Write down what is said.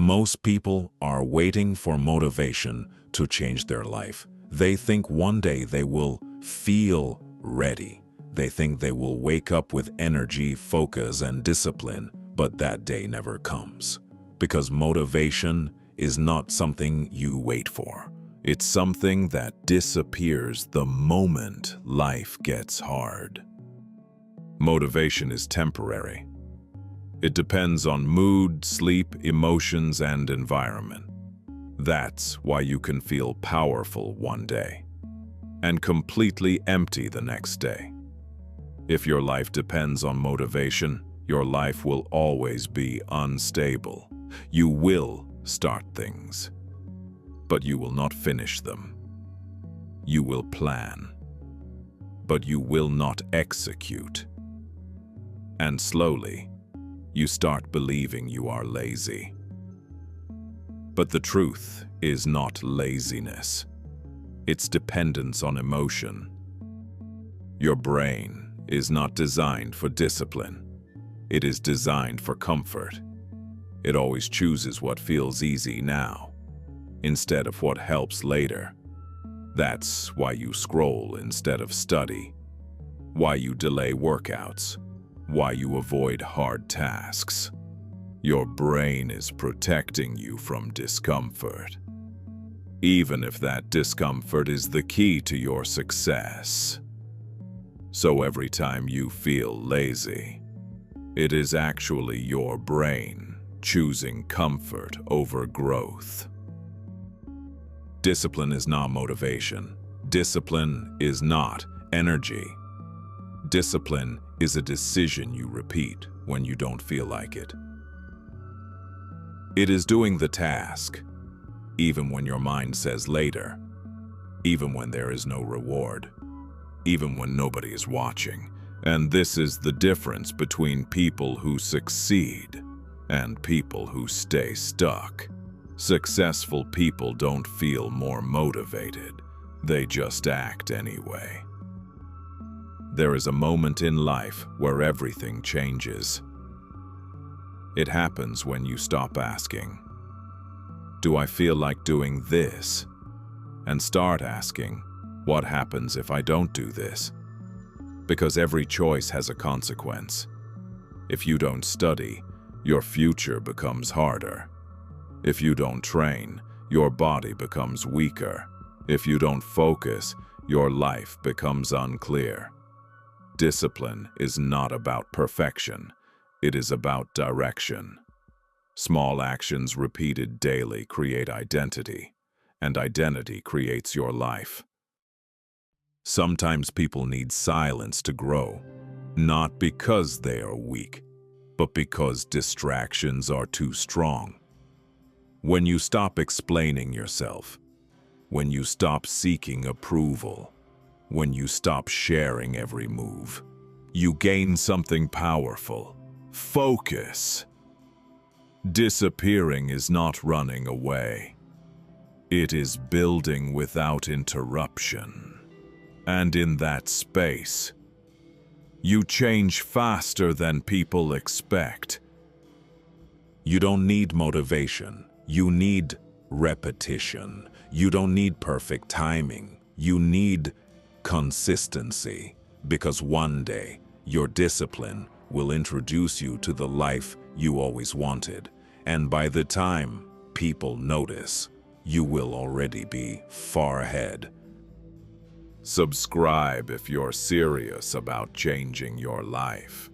Most people are waiting for motivation to change their life. They think one day they will feel ready. They think they will wake up with energy, focus, and discipline, but that day never comes. Because motivation is not something you wait for. It's something that disappears the moment life gets hard. Motivation is temporary. It depends on mood, sleep, emotions, and environment. That's why you can feel powerful one day and completely empty the next day. If your life depends on motivation, your life will always be unstable. You will start things, but you will not finish them. You will plan, but you will not execute. And slowly, you start believing you are lazy. But the truth is not laziness. It's dependence on emotion. Your brain is not designed for discipline. It is designed for comfort. It always chooses what feels easy now, instead of what helps later. That's why you scroll instead of study, why you delay workouts, why you avoid hard tasks. Your brain is protecting you from discomfort, even if that discomfort is the key to your success. So every time you feel lazy, it is actually your brain choosing comfort over growth. Discipline is not motivation. Discipline is not energy. Discipline is a decision you repeat when you don't feel like it. It is doing the task, even when your mind says later, even when there is no reward, even when nobody is watching. And this is the difference between people who succeed and people who stay stuck. Successful people don't feel more motivated. They just act anyway. There is a moment in life where everything changes. It happens when you stop asking, "Do I feel like doing this?" and start asking, "What happens if I don't do this?" Because every choice has a consequence. If you don't study, your future becomes harder. If you don't train, your body becomes weaker. If you don't focus, your life becomes unclear. Discipline is not about perfection. It is about direction. Small actions repeated daily create identity, and identity creates your life. Sometimes people need silence to grow, not because they are weak, but because distractions are too strong. When you stop explaining yourself, when you stop seeking approval, when you stop sharing every move, you gain something powerful: focus. Disappearing is not running away. It is building without interruption. And in that space, you change faster than people expect. You don't need motivation. You need repetition. You don't need perfect timing. You need consistency, because one day your discipline will introduce you to the life you always wanted. And by the time people notice, you will already be far ahead. Subscribe if you're serious about changing your life.